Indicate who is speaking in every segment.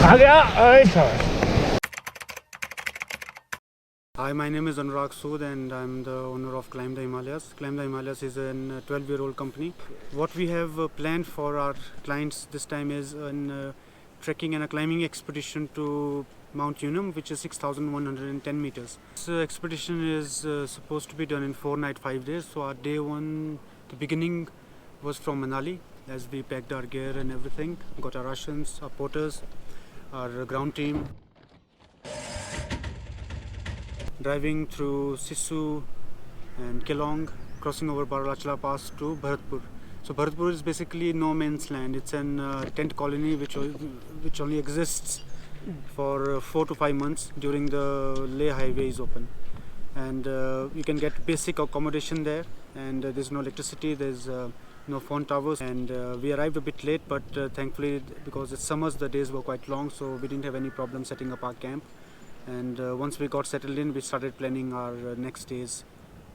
Speaker 1: आ गया ऐसा
Speaker 2: Hi, my name is Anurag Sood and I'm the owner of Climb the Himalayas. Climb the Himalayas is a 12-year-old company. What we have planned for our clients this time is a trekking and a climbing expedition to Mount Unam, which is 6,110 meters. This expedition is supposed to be done in 4 nights, 5 days. So our day one, the beginning was from Manali, as we packed our gear and everything, got our rations, our porters, our ground team. Driving through Sisu and Kelong, crossing over Baralachala Pass to Bharatpur. So Bharatpur is basically no man's land. It's an tent colony which only exists for 4 to 5 months during the Leh highway is open. And you can get basic accommodation there, and there's no electricity, there's no phone towers, and we arrived a bit late, but thankfully because it's summers the days were quite long, so we didn't have any problem setting up our camp. And once we got settled in, we started planning our next day's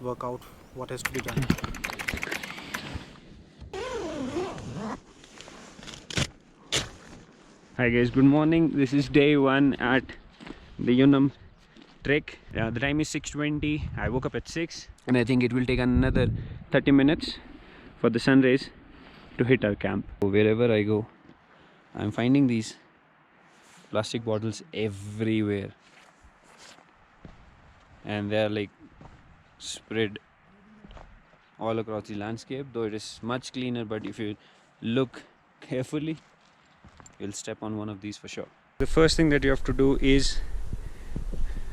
Speaker 2: workout, what has to be done.
Speaker 1: Hi guys, good morning. This is day one at the Unam trek. The time is 6:20. I woke up at 6 and I think it will take another 30 minutes for the sun rays to hit our camp. Wherever I go, I'm finding these plastic bottles everywhere, and they are like spread all across the landscape, though it is much cleaner. But if you look carefully, you'll step on one of these for sure. The first thing that you have to do is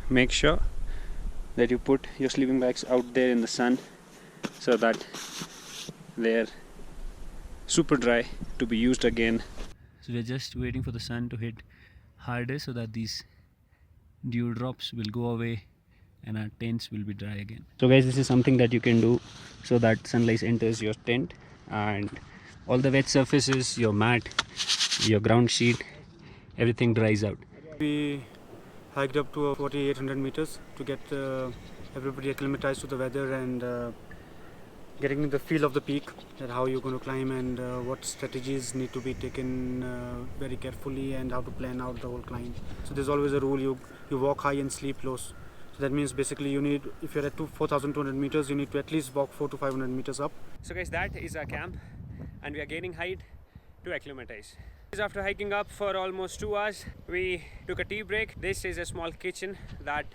Speaker 1: make sure that you put your sleeping bags out there in the sun so that they're super dry to be used again. So we're just waiting for the sun to hit harder so that these dew drops will go away and our tents will be dry again. So guys, this is something that you can do so that sunlight enters your tent and all the wet surfaces, your mat, your ground sheet, everything dries out.
Speaker 2: We hiked up to 4,800 meters to get everybody acclimatized to the weather and getting the feel of the peak, that how you're going to climb and what strategies need to be taken very carefully and how to plan out the whole climb. So there's always a rule, you walk high and sleep low. So that means basically you need, if you're at 4,200 meters, you need to at least walk 400 to 500 meters up.
Speaker 1: So guys, that is our camp and we are gaining height to acclimatize. After hiking up for almost 2 hours, we took a tea break. This is a small kitchen that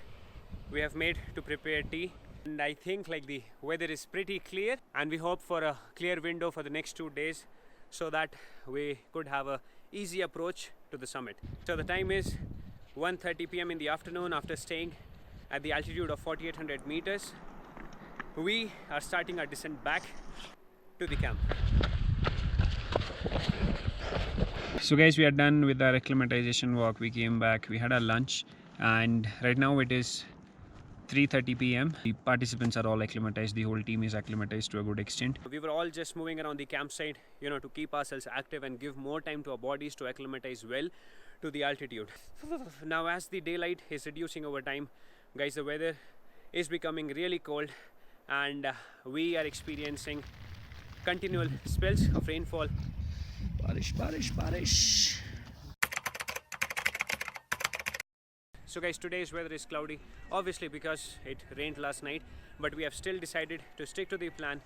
Speaker 1: we have made to prepare tea. And I think like the weather is pretty clear and we hope for a clear window for the next 2 days so that we could have a easy approach to the summit. So the time is 1:30 p.m. in the afternoon. After staying at the altitude of 4,800 meters, we are starting our descent back to the camp. So guys, we are done with our acclimatization walk. We came back, we had our lunch, and right now it is 3:30 p.m. The participants are all acclimatized. The whole team is acclimatized to a good extent. We were all just moving around the campsite, to keep ourselves active and give more time to our bodies to acclimatize well to the altitude. Now as the daylight is reducing over time, guys, the weather is becoming really cold and we are experiencing continual spells of rainfall. Barish. So guys, today's weather is cloudy, obviously because it rained last night, but we have still decided to stick to the plan.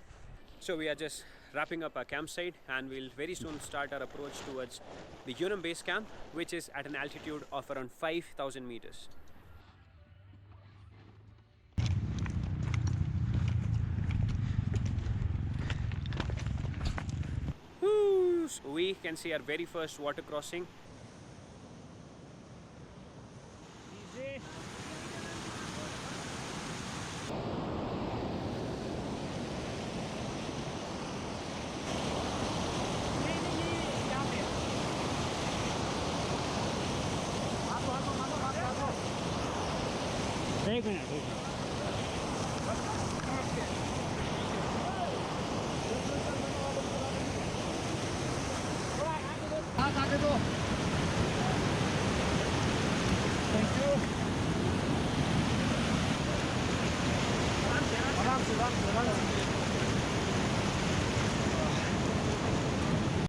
Speaker 1: So we are just wrapping up our campsite and we'll very soon start our approach towards the Unam base camp, which is at an altitude of around 5,000 meters. So we can see our very first water crossing. Easy. एक minute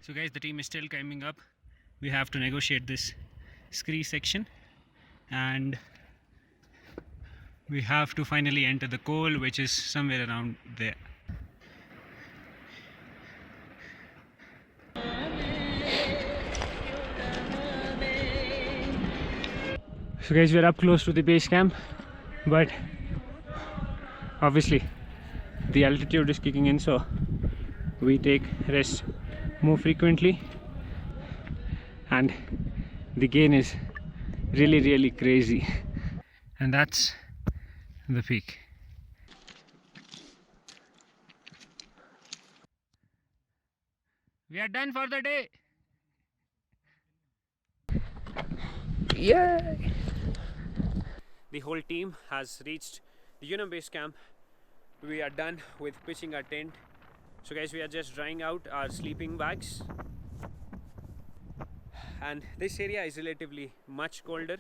Speaker 1: So guys, the team is still climbing up. We have to negotiate this scree section, and we have to finally enter the col, which is somewhere around there. So guys, we're up close to the base camp, but obviously the altitude is kicking in, so we take rest more frequently, and the gain is really crazy. And that's the peak. We are done for the day. Yay! The whole team has reached the Unam base camp. We are done with pitching our tent. So guys, we are just drying out our sleeping bags. And this area is relatively much colder,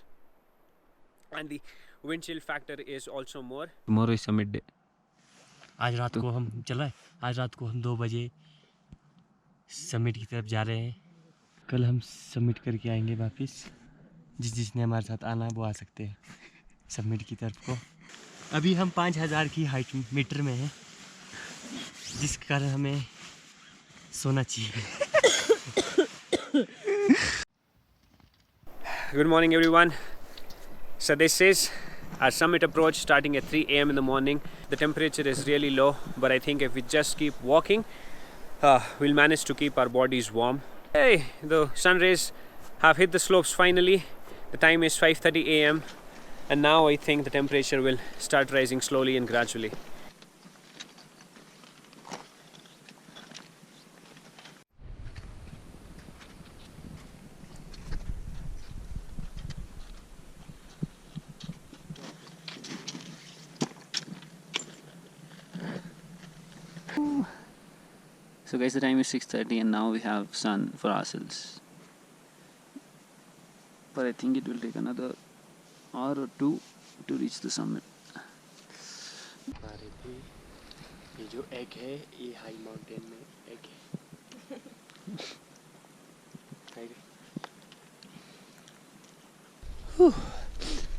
Speaker 1: and the wind chill factor is also more. Tomorrow is a midday.
Speaker 3: आज रात को हम चल रहे हैं। आज रात को हम 2 बजे समिट की तरफ जा रहे हैं। कल हम समिट करके आएंगे वापस। जिसने हमारे साथ आना है वो आ सकते हैं समिट की तरफ को। अभी हम 5000 की हाइट मीटर में हैं, जिस कारण हमें सोना चाहिए।
Speaker 1: Good morning everyone. So this is our summit approach, starting at 3 a.m. in the morning. The temperature is really low, but I think if we just keep walking, we'll manage to keep our bodies warm. Hey, the sun rays have hit the slopes finally. The time is 5:30 a.m. and now I think the temperature will start rising slowly and gradually. So guys, the time is 6:30 and now we have sun for ourselves. But I think it will take another hour or two to reach the summit.
Speaker 3: ये जो egg है ये high mountain में egg है।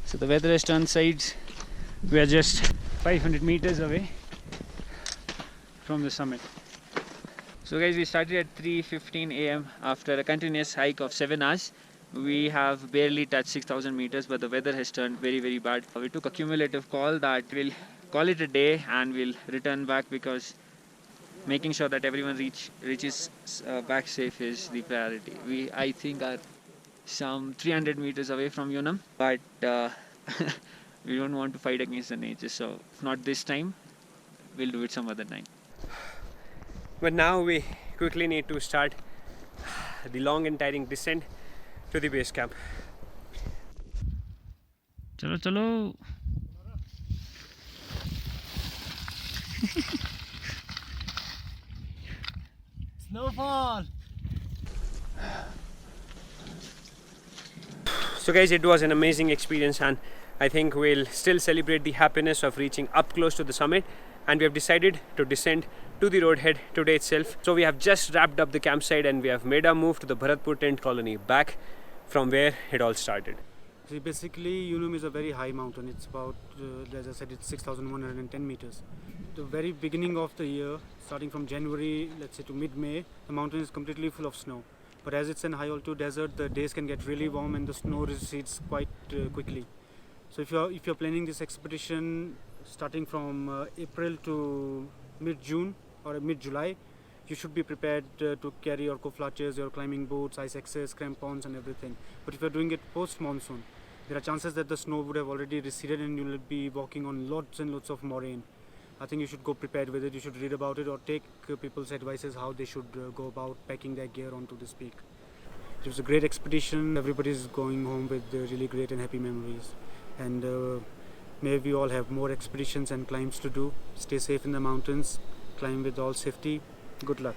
Speaker 1: So the weather has turned sides. We are just 500 meters away from the summit. So guys, we started at 3:15 a.m. after a continuous hike of 7 hours. We have barely touched 6,000 meters, but the weather has turned very bad. We took a cumulative call that we'll call it a day and we'll return back, because making sure that everyone reaches back safe is the priority. We, I think, are some 300 meters away from Unam, but we don't want to fight against the nature, so if not this time, we'll do it some other time. But now we quickly need to start the long and tiring descent to the base camp. Chalo chalo.
Speaker 3: Snowfall.
Speaker 1: So guys, it was an amazing experience, and I think we'll still celebrate the happiness of reaching up close to the summit, and we have decided to descend to the roadhead today itself. So we have just wrapped up the campsite and we have made our move to the Bharatpur tent colony, back from where it all started.
Speaker 2: See, basically, Unam is a very high mountain. It's about, as I said, it's 6,110 meters. The very beginning of the year, starting from January, let's say to mid-May, the mountain is completely full of snow. But as it's a high altitude desert, the days can get really warm and the snow recedes quite quickly. So if you're planning this expedition starting from April to mid-June or mid-July, you should be prepared to carry your koflaches, your climbing boots, ice axes, crampons and everything. But if you're doing it post-monsoon, there are chances that the snow would have already receded and you will be walking on lots and lots of moraine. I think you should go prepared with it. You should read about it or take people's advices how they should go about packing their gear onto this peak. It was a great expedition. Everybody is going home with really great and happy memories. And may we all have more expeditions and climbs to do. Stay safe in the mountains. Climb with all safety. Good luck.